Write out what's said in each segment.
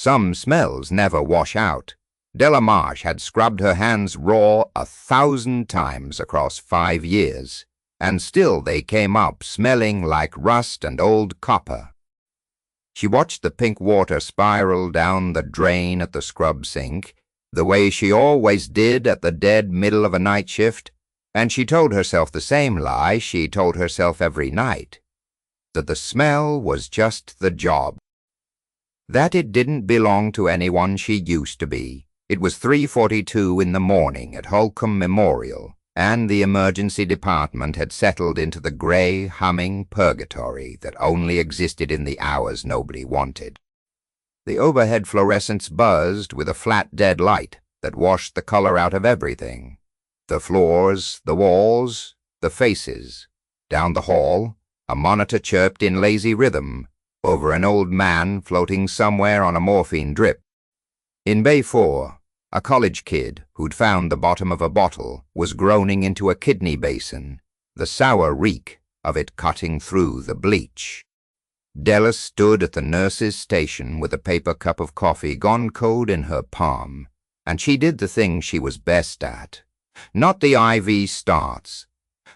Some smells never wash out. Della Marsh had scrubbed her hands raw 1,000 times across 5 years, and still they came up smelling like rust and old copper. She watched the pink water spiral down the drain at the scrub sink, the way she always did at the dead middle of a night shift, and she told herself the same lie she told herself every night, that the smell was just the job, that it didn't belong to anyone she used to be. It was 3:42 in the morning at Holcomb Memorial, and the emergency department had settled into the grey, humming purgatory that only existed in the hours nobody wanted. The overhead fluorescents buzzed with a flat dead light that washed the color out of everything. The floors, the walls, the faces. Down the hall, a monitor chirped in lazy rhythm over an old man floating somewhere on a morphine drip. In Bay 4, a college kid who'd found the bottom of a bottle was groaning into a kidney basin, the sour reek of it cutting through the bleach. Della stood at the nurse's station with a paper cup of coffee gone cold in her palm, and she did the thing she was best at. Not the IV starts,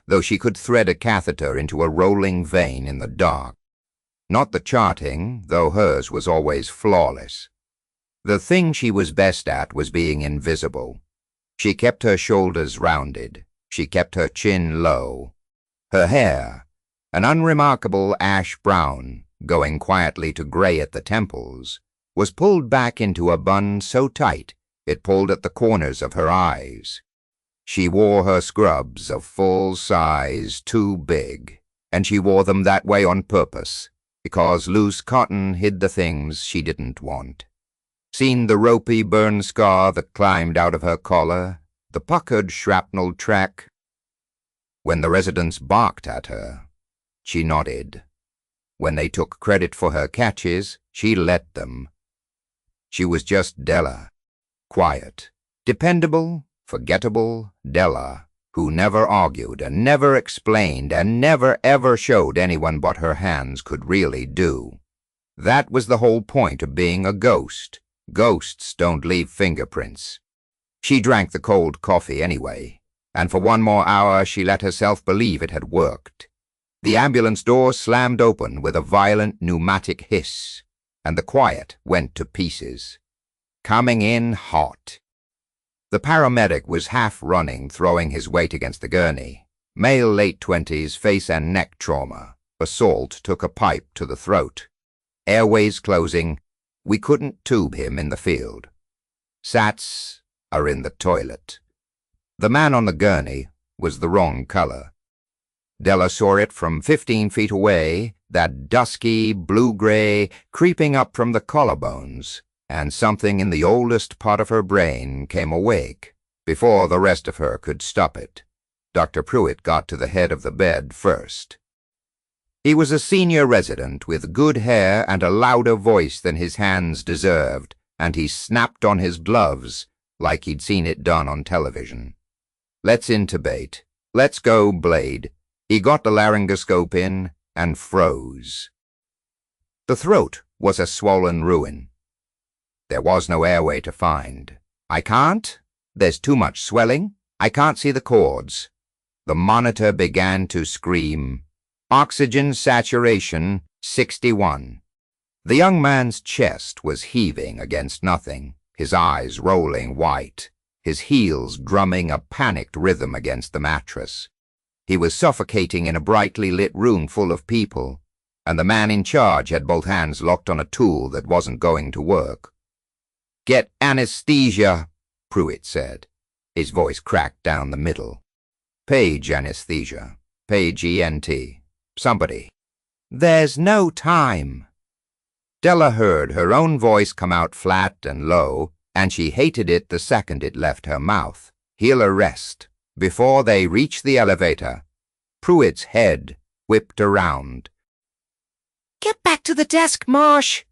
though she could thread a catheter into a rolling vein in the dark. Not the charting, though hers was always flawless. The thing she was best at was being invisible. She kept her shoulders rounded. She kept her chin low. Her hair, an unremarkable ash brown, going quietly to grey at the temples, was pulled back into a bun so tight it pulled at the corners of her eyes. She wore her scrubs of full size too big, and she wore them that way on purpose, because loose cotton hid the things she didn't want. Seen the ropey burn scar that climbed out of her collar, the puckered shrapnel track? When the residents barked at her, she nodded. When they took credit for her catches, she let them. She was just Della, quiet, dependable, forgettable Della, who never argued and never explained and never ever showed anyone what her hands could really do. That was the whole point of being a ghost. Ghosts don't leave fingerprints. She drank the cold coffee anyway, and for one more hour she let herself believe it had worked. The ambulance door slammed open with a violent pneumatic hiss, and the quiet went to pieces. Coming in hot. The paramedic was half running, throwing his weight against the gurney. Male late 20s, face and neck trauma. Assault took a pipe to the throat. Airways closing. We couldn't tube him in the field. Sats are in the toilet. The man on the gurney was the wrong color. Della saw it from 15 feet away, that dusky blue-gray creeping up from the collarbones, and something in the oldest part of her brain came awake before the rest of her could stop it. Dr. Pruitt got to the head of the bed first. He was a senior resident with good hair and a louder voice than his hands deserved, and he snapped on his gloves like he'd seen it done on television. Let's intubate. Let's go, Blade. He got the laryngoscope in and froze. The throat was a swollen ruin. There was no airway to find. I can't. There's too much swelling. I can't see the cords. The monitor began to scream. Oxygen saturation 61. The young man's chest was heaving against nothing, his eyes rolling white, his heels drumming a panicked rhythm against the mattress. He was suffocating in a brightly lit room full of people, and the man in charge had both hands locked on a tool that wasn't going to work. "Get anesthesia," Pruitt said. His voice cracked down the middle. "Page anesthesia. Page ENT. Somebody." "There's no time." Della heard her own voice come out flat and low, and she hated it the second it left her mouth. He'll arrest. Before they reached the elevator, Pruitt's head whipped around. "Get back to the desk, Marsh!"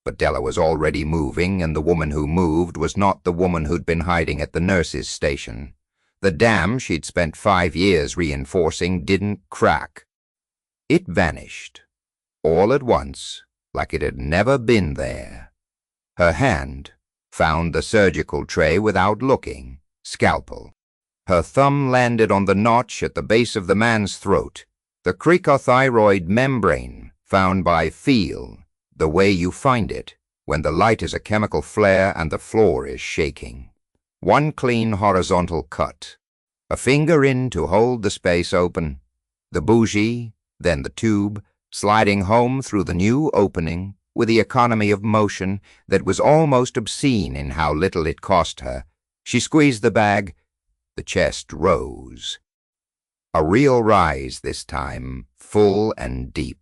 But Della was already moving, and the woman who moved was not the woman who'd been hiding at the nurse's station. The dam she'd spent 5 years reinforcing didn't crack. It vanished, all at once, like it had never been there. Her hand found the surgical tray without looking. Scalpel. Her thumb landed on the notch at the base of the man's throat. The cricothyroid membrane found by feel, the way you find it, when the light is a chemical flare and the floor is shaking. One clean horizontal cut. A finger in to hold the space open. The bougie, then the tube, sliding home through the new opening with the economy of motion that was almost obscene in how little it cost her. She squeezed the bag. The chest rose. A real rise this time, full and deep.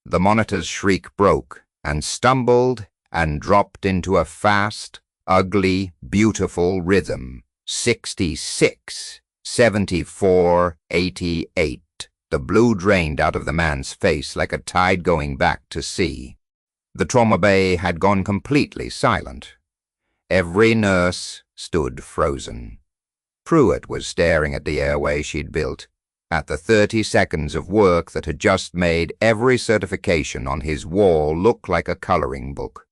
The monitor's shriek broke and stumbled and dropped into a fast, ugly, beautiful rhythm. 66, 74, 88. The blue drained out of the man's face like a tide going back to sea. The trauma bay had gone completely silent. Every nurse stood frozen. Pruitt was staring at the airway she'd built, at the 30 seconds of work that had just made every certification on his wall look like a coloring book.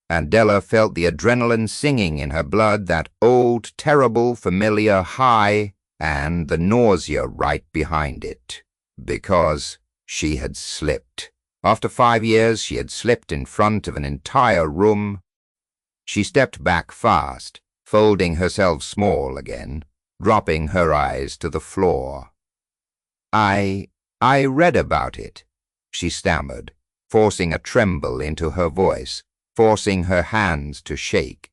And Della felt the adrenaline singing in her blood, that old, terrible, familiar high, and the nausea right behind it. Because she had slipped. After 5 years, she had slipped in front of an entire room. She stepped back fast, folding herself small again, dropping her eyes to the floor. I read about it, she stammered, forcing a tremble into her voice, forcing her hands to shake.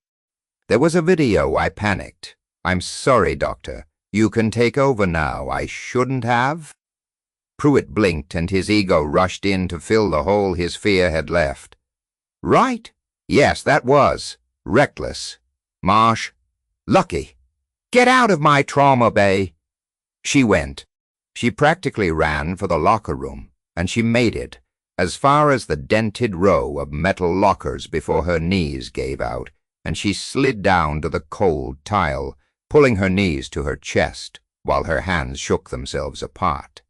There was a video. I panicked. I'm sorry, doctor. You can take over now. I shouldn't have. Pruitt blinked and his ego rushed in to fill the hole his fear had left. Right? Yes, that was. Reckless. Marsh. Lucky. Get out of my trauma bay. She went. She practically ran for the locker room, and she made it, as far as the dented row of metal lockers before her knees gave out, and she slid down to the cold tile, pulling her knees to her chest, while her hands shook themselves apart.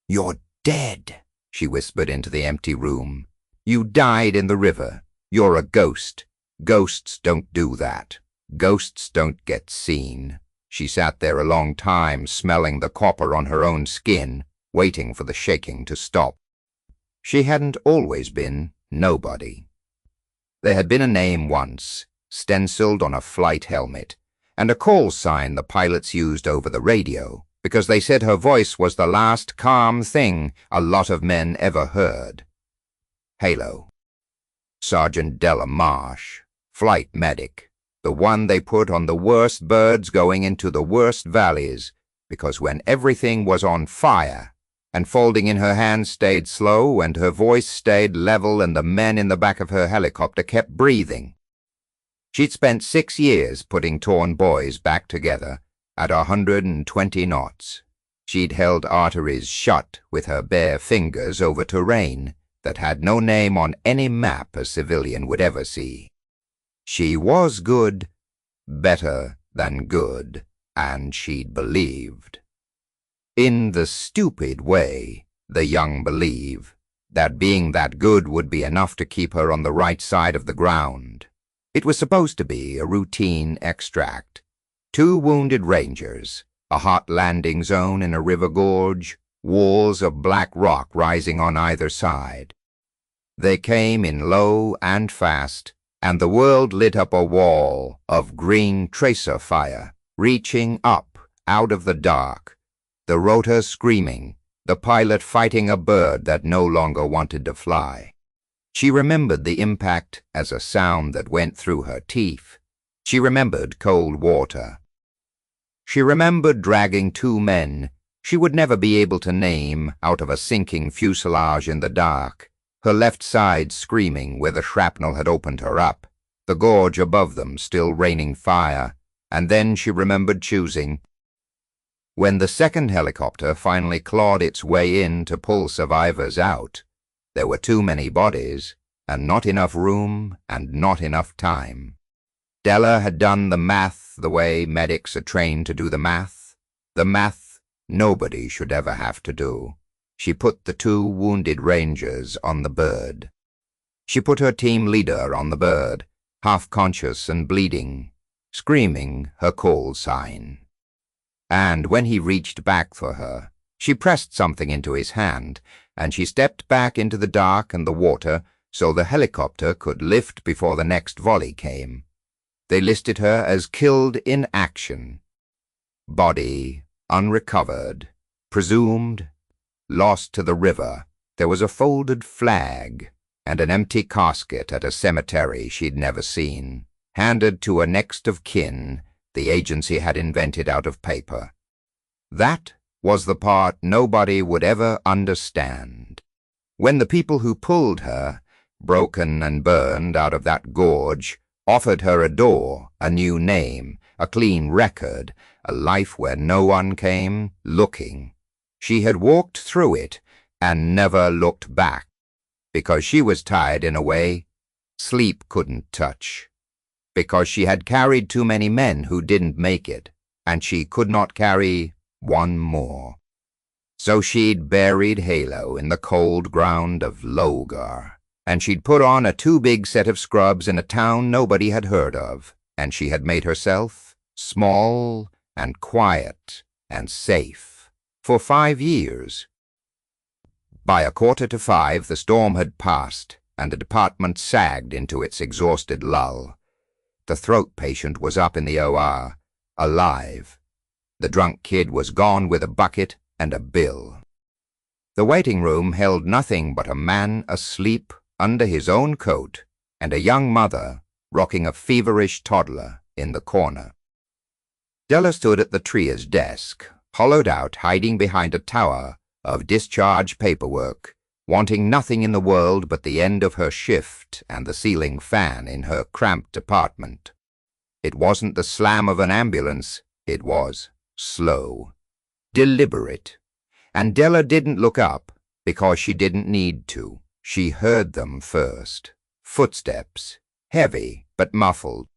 You're dead, she whispered into the empty room. You died in the river. You're a ghost. Ghosts don't do that. Ghosts don't get seen. She sat there a long time, smelling the copper on her own skin, waiting for the shaking to stop. She hadn't always been nobody. There had been a name once, stenciled on a flight helmet, and a call sign the pilots used over the radio, because they said her voice was the last calm thing a lot of men ever heard. Halo. Sergeant Della Marsh, flight medic, the one they put on the worst birds going into the worst valleys, because when everything was on fire, and folding in her hands stayed slow and her voice stayed level and the men in the back of her helicopter kept breathing. She'd spent 6 years putting torn boys back together at 120 knots. She'd held arteries shut with her bare fingers over terrain that had no name on any map a civilian would ever see. She was good, better than good, and she'd believed. In the stupid way the young believe, that being that good would be enough to keep her on the right side of the ground. It was supposed to be a routine extract. 2 wounded rangers, a hot landing zone in a river gorge, walls of black rock rising on either side. They came in low and fast, and the world lit up a wall of green tracer fire, reaching up out of the dark, the rotor screaming, the pilot fighting a bird that no longer wanted to fly. She remembered the impact as a sound that went through her teeth. She remembered cold water. She remembered dragging 2 men she would never be able to name out of a sinking fuselage in the dark, her left side screaming where the shrapnel had opened her up, the gorge above them still raining fire, and then she remembered choosing. When the second helicopter finally clawed its way in to pull survivors out, there were too many bodies, and not enough room, and not enough time. Della had done the math the way medics are trained to do the math nobody should ever have to do. She put the 2 wounded rangers on the bird. She put her team leader on the bird, half-conscious and bleeding, screaming her call sign. And when he reached back for her, she pressed something into his hand, and she stepped back into the dark and the water so the helicopter could lift before the next volley came. They listed her as killed in action. Body unrecovered, presumed lost to the river. There was a folded flag and an empty casket at a cemetery she'd never seen, handed to a next of kin the agency had invented out of paper. That was the part nobody would ever understand. When the people who pulled her, broken and burned out of that gorge, offered her a door, a new name, a clean record, a life where no one came looking, she had walked through it and never looked back, because she was tired in a way sleep couldn't touch, because she had carried too many men who didn't make it, and she could not carry one more. So she'd buried Halo in the cold ground of Logar, and she'd put on a too big set of scrubs in a town nobody had heard of, and she had made herself small and quiet and safe for 5 years. By 4:45 the storm had passed, and the department sagged into its exhausted lull. The throat patient was up in the OR, alive. The drunk kid was gone with a bucket and a bill. The waiting room held nothing but a man asleep under his own coat and a young mother rocking a feverish toddler in the corner. Della stood at the trier's desk, hollowed out, hiding behind a tower of discharge paperwork, wanting nothing in the world but the end of her shift and the ceiling fan in her cramped apartment. It wasn't the slam of an ambulance, it was slow, deliberate, and Della didn't look up because she didn't need to. She heard them first. Footsteps, heavy but muffled.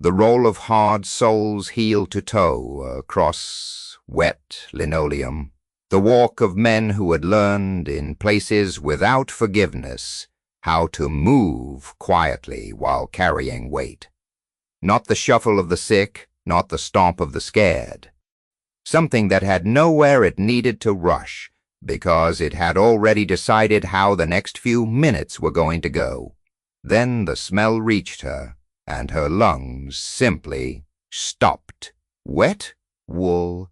The roll of hard soles heel to toe across wet linoleum. The walk of men who had learned, in places without forgiveness, how to move quietly while carrying weight. Not the shuffle of the sick, not the stomp of the scared. Something that had nowhere it needed to rush, because it had already decided how the next few minutes were going to go. Then the smell reached her, and her lungs simply stopped. Wet wool,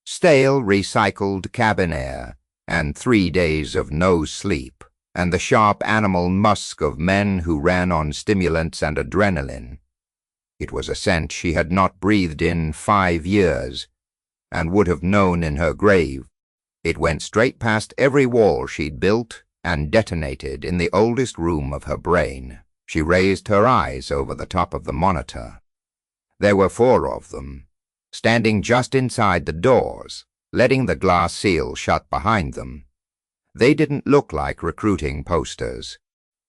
stale recycled cabin air, and 3 days of no sleep, and the sharp animal musk of men who ran on stimulants and adrenaline. It was a scent she had not breathed in 5 years, and would have known in her grave. It went straight past every wall she'd built and detonated in the oldest room of her brain. She raised her eyes over the top of the monitor. There were 4 of them, standing just inside the doors, letting the glass seal shut behind them. They didn't look like recruiting posters.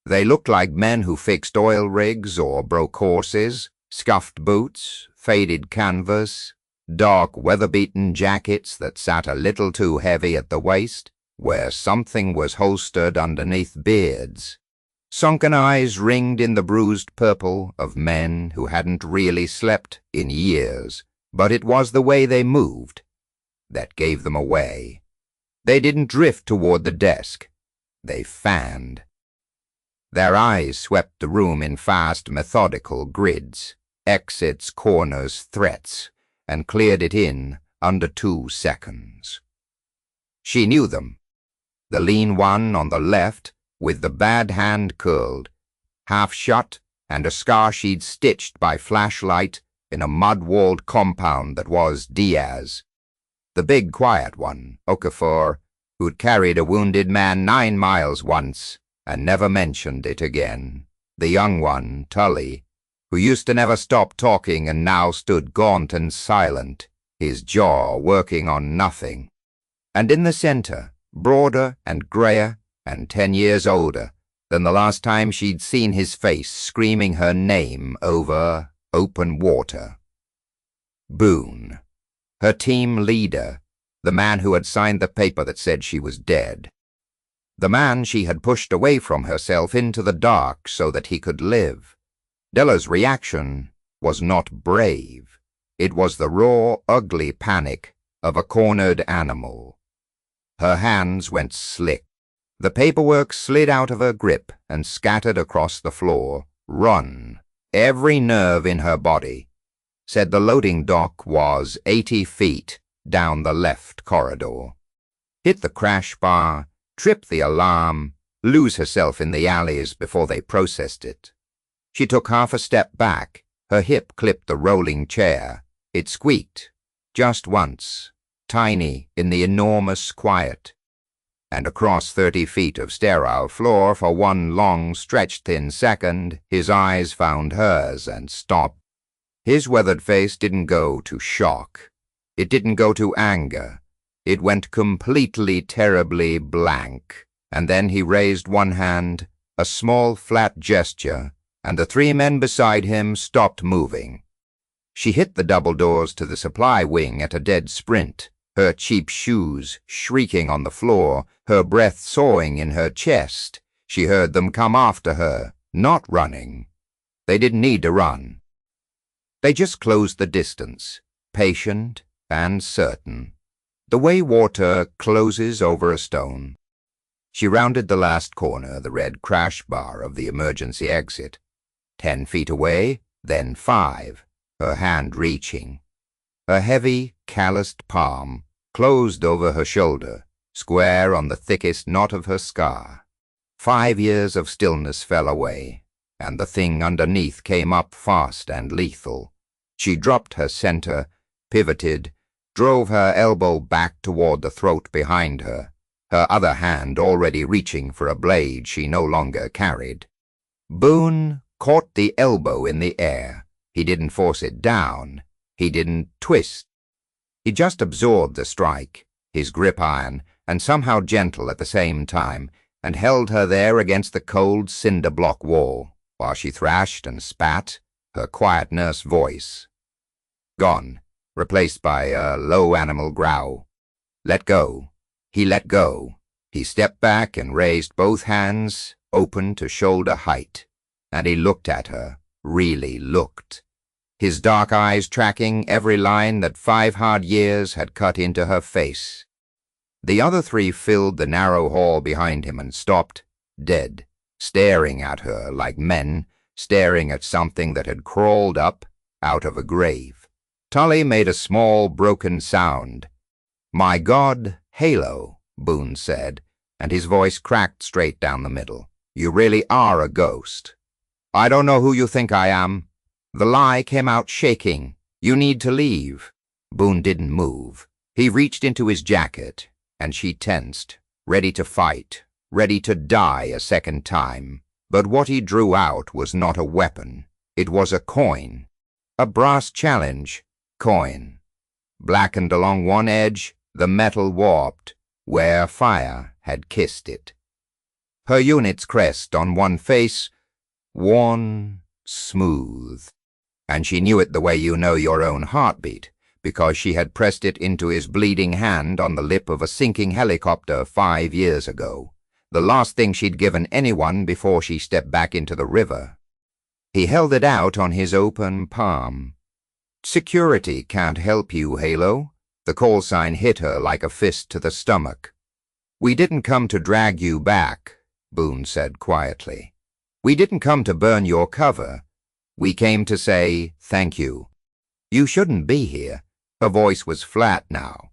They looked like men who fixed oil rigs or broke horses, scuffed boots, faded canvas, dark weather-beaten jackets that sat a little too heavy at the waist, where something was holstered underneath beards. Sunken eyes ringed in the bruised purple of men who hadn't really slept in years, but it was the way they moved that gave them away. They didn't drift toward the desk. They fanned. Their eyes swept the room in fast, methodical grids, exits, corners, threats, and cleared it in under 2 seconds. She knew them. The lean one on the left, with the bad hand curled, half shut, and a scar she'd stitched by flashlight in a mud-walled compound that was Diaz. The big quiet one, Okafor, who'd carried a wounded man 9 miles once and never mentioned it again. The young one, Tully, who used to never stop talking and now stood gaunt and silent, his jaw working on nothing. And in the center, broader and grayer and 10 years older than the last time she'd seen his face, screaming her name over open water. Boone, her team leader, the man who had signed the paper that said she was dead. The man she had pushed away from herself into the dark so that he could live. Della's reaction was not brave. It was the raw, ugly panic of a cornered animal. Her hands went slick. The paperwork slid out of her grip and scattered across the floor. Run. Every nerve in her body said the loading dock was 80 feet down the left corridor. Hit the crash bar, trip the alarm, lose herself in the alleys before they processed it. She took half a step back. Her hip clipped the rolling chair. It squeaked, just once, tiny in the enormous quiet. And across 30 feet of sterile floor for one long, stretched-thin second, his eyes found hers and stopped. His weathered face didn't go to shock. It didn't go to anger. It went completely, terribly blank. And then he raised one hand, a small, flat gesture, and the three men beside him stopped moving. She hit the double doors to the supply wing at a dead sprint, her cheap shoes shrieking on the floor, her breath sawing in her chest. She heard them come after her, not running. They didn't need to run. They just closed the distance, patient and certain, the way water closes over a stone. She rounded the last corner, the red crash bar of the emergency exit. 10 feet away, then 5, her hand reaching. Her heavy, calloused palm closed over her shoulder, square on the thickest knot of her scar. 5 years of stillness fell away, and the thing underneath came up fast and lethal. She dropped her center, pivoted, drove her elbow back toward the throat behind her, her other hand already reaching for a blade she no longer carried. Boone caught the elbow in the air. He didn't force it down. He didn't twist. He just absorbed the strike, his grip iron, and somehow gentle at the same time, and held her there against the cold cinder block wall, while she thrashed and spat, her quiet nurse voice gone, replaced by a low animal growl. Let go. He let go. He stepped back and raised both hands, open to shoulder height, and he looked at her, really looked, his dark eyes tracking every line that 5 hard years had cut into her face. The other 3 filled the narrow hall behind him and stopped, dead, staring at her like men staring at something that had crawled up out of a grave. Tully made a small, broken sound. "My God, Halo," Boone said, and his voice cracked straight down the middle. "You really are a ghost. I don't know who you think I am." The lie came out shaking. "You need to leave." Boone didn't move. He reached into his jacket, and she tensed, ready to fight, ready to die a second time. But what he drew out was not a weapon. It was a coin. A brass challenge coin. Blackened along one edge, the metal warped, where fire had kissed it. Her unit's crest on one face, worn smooth. And she knew it the way you know your own heartbeat, because she had pressed it into his bleeding hand on the lip of a sinking helicopter 5 years ago, the last thing she'd given anyone before she stepped back into the river. He held it out on his open palm. "Security can't help you, Halo." The call sign hit her like a fist to the stomach. "We didn't come to drag you back," Boone said quietly. "We didn't come to burn your cover. We came to say thank you. You shouldn't be here." Her voice was flat now,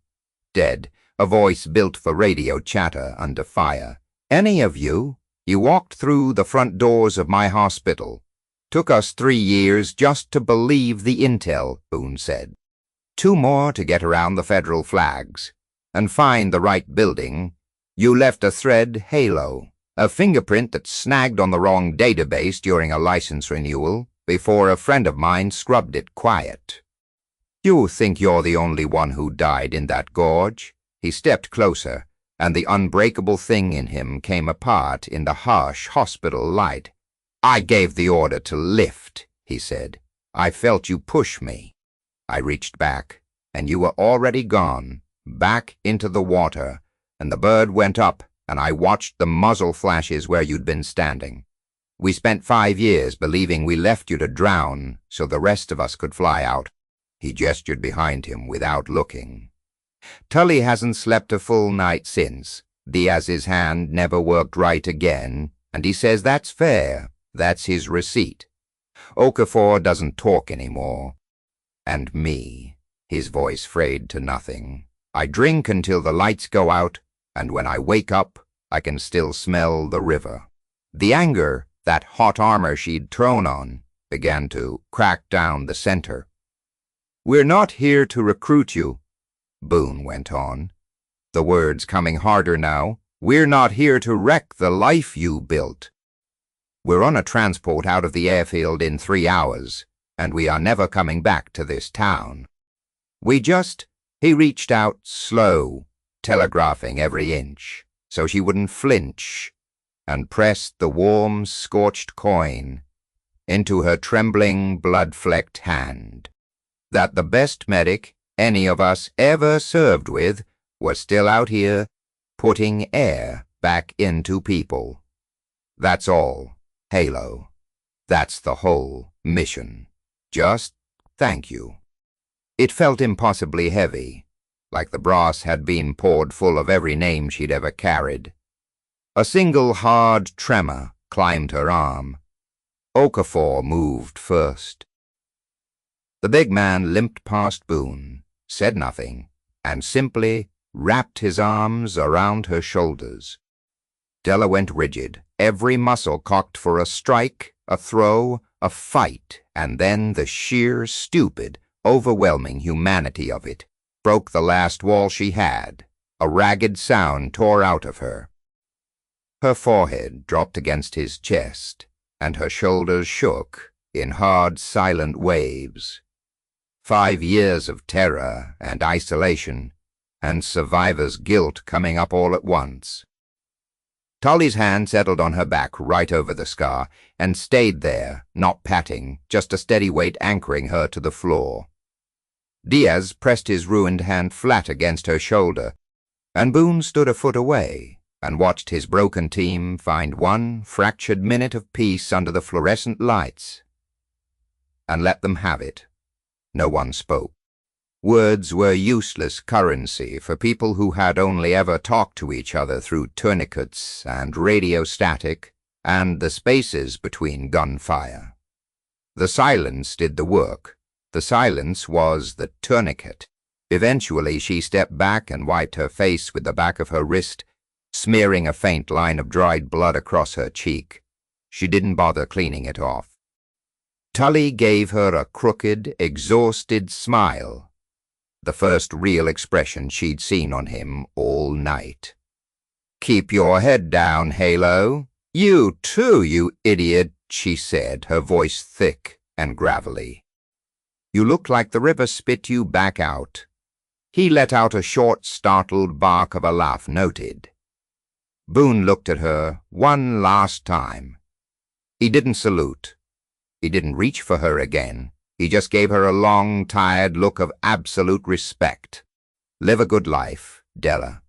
dead, a voice built for radio chatter under fire. "Any of you, you walked through the front doors of my hospital. Took us 3 years just to believe the intel," Boone said. 2 more to get around the federal flags and find the right building. You left a thread halo, a fingerprint that snagged on the wrong database during a license renewal before a friend of mine scrubbed it quiet. You think you're the only one who died in that gorge?" He stepped closer, and the unbreakable thing in him came apart in the harsh hospital light. "I gave the order to lift," he said. "I felt you push me. I reached back, and you were already gone, back into the water, and the bird went up, and I watched the muzzle flashes where you'd been standing. We spent 5 years believing we left you to drown so the rest of us could fly out." He gestured behind him without looking. "Tully hasn't slept a full night since. Diaz's hand never worked right again, and he says that's fair. That's his receipt. Okafor doesn't talk anymore. And me," his voice frayed to nothing. "I drink until the lights go out, and when I wake up, I can still smell the river." The anger, that hot armor she'd thrown on, began to crack down the center. "We're not here to recruit you," Boone went on, the words coming harder now. "We're not here to wreck the life you built. We're on a transport out of the airfield in 3 hours, and we are never coming back to this town. We just—" He reached out slow, telegraphing every inch, so she wouldn't flinch, and pressed the warm, scorched coin into her trembling, blood-flecked hand. That the best medic any of us ever served with was still out here, putting air back into people. That's all, Halo. That's the whole mission. Just thank you." It felt impossibly heavy, like the brass had been poured full of every name she'd ever carried. A single hard tremor climbed her arm. Okafor moved first. The big man limped past Boone, said nothing, and simply wrapped his arms around her shoulders. Della went rigid, every muscle cocked for a strike, a throw, a fight, and then the sheer, stupid, overwhelming humanity of it broke the last wall she had. A ragged sound tore out of her. Her forehead dropped against his chest, and her shoulders shook in hard, silent waves. 5 years of terror and isolation, and survivor's guilt coming up all at once. Tully's hand settled on her back right over the scar, and stayed there, not patting, just a steady weight anchoring her to the floor. Diaz pressed his ruined hand flat against her shoulder, and Boone stood a foot away and watched his broken team find one fractured minute of peace under the fluorescent lights, and let them have it. No one spoke. Words were useless currency for people who had only ever talked to each other through tourniquets and radio static and the spaces between gunfire. The silence did the work. The silence was the tourniquet. Eventually she stepped back and wiped her face with the back of her wrist, smearing a faint line of dried blood across her cheek. She didn't bother cleaning it off. Tully gave her a crooked, exhausted smile, the first real expression she'd seen on him all night. "Keep your head down, Halo. You too, you idiot," she said, her voice thick and gravelly. "You look like the river spit you back out." He let out a short, startled bark of a laugh, noted. Boone looked at her one last time. He didn't salute. He didn't reach for her again. He just gave her a long, tired look of absolute respect. Live a good life, Della.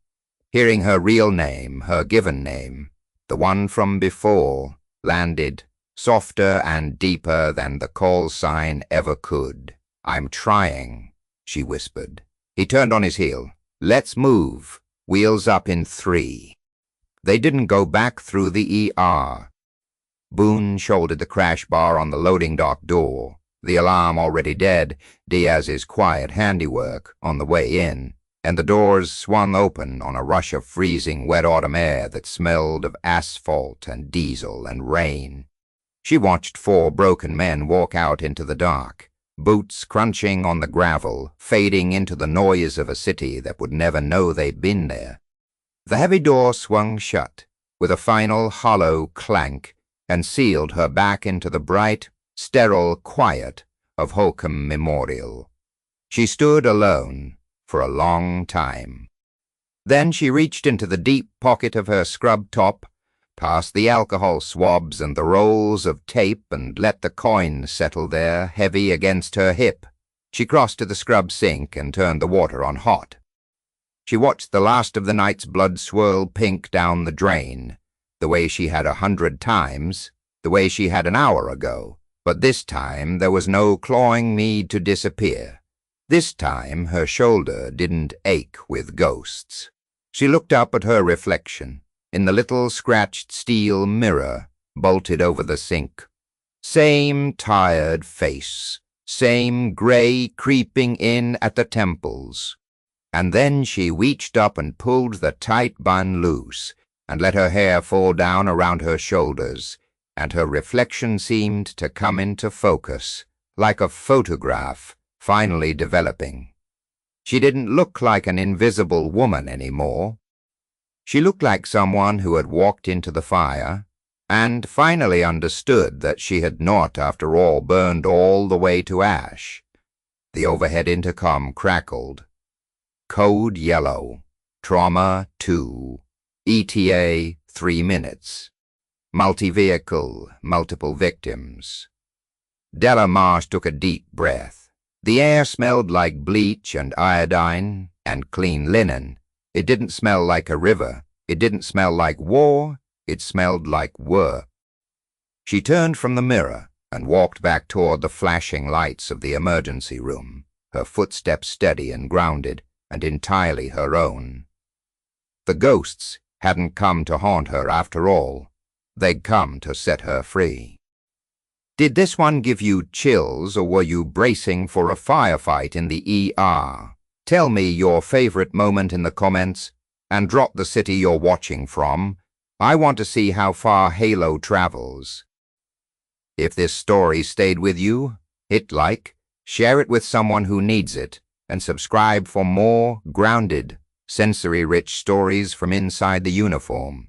Hearing her real name, her given name, the one from before, landed softer and deeper than the call sign ever could. "I'm trying," she whispered. He turned on his heel. "Let's move. Wheels up in 3. They didn't go back through the ER. Boone shouldered the crash bar on the loading dock door, the alarm already dead, Diaz's quiet handiwork on the way in, and the doors swung open on a rush of freezing wet autumn air that smelled of asphalt and diesel and rain. She watched 4 broken men walk out into the dark, boots crunching on the gravel, fading into the noise of a city that would never know they'd been there. The heavy door swung shut, with a final hollow clank, and sealed her back into the bright, sterile quiet of Holcomb Memorial. She stood alone for a long time. Then she reached into the deep pocket of her scrub top, past the alcohol swabs and the rolls of tape, and let the coin settle there, heavy against her hip. She crossed to the scrub sink and turned the water on hot. She watched the last of the night's blood swirl pink down the drain, the way she had 100 times, the way she had an hour ago, but this time there was no clawing need to disappear. This time her shoulder didn't ache with ghosts. She looked up at her reflection in the little scratched steel mirror bolted over the sink. Same tired face, same grey creeping in at the temples. And then she reached up and pulled the tight bun loose and let her hair fall down around her shoulders, and her reflection seemed to come into focus, like a photograph finally developing. She didn't look like an invisible woman anymore. She looked like someone who had walked into the fire and finally understood that she had not, after all, burned all the way to ash. The overhead intercom crackled. Code yellow. Trauma 2. ETA 3 minutes. Multi-vehicle, multiple victims. Della Marsh took a deep breath. The air smelled like bleach and iodine and clean linen. It didn't smell like a river. It didn't smell like war. It smelled like work. She turned from the mirror and walked back toward the flashing lights of the emergency room, her footsteps steady and grounded and entirely her own. The ghosts hadn't come to haunt her after all. They'd come to set her free. Did this one give you chills, or were you bracing for a firefight in the ER? Tell me your favorite moment in the comments and drop the city you're watching from. I want to see how far Halo travels. If this story stayed with you, hit like, share it with someone who needs it, and subscribe for more grounded, sensory-rich stories from inside the uniform.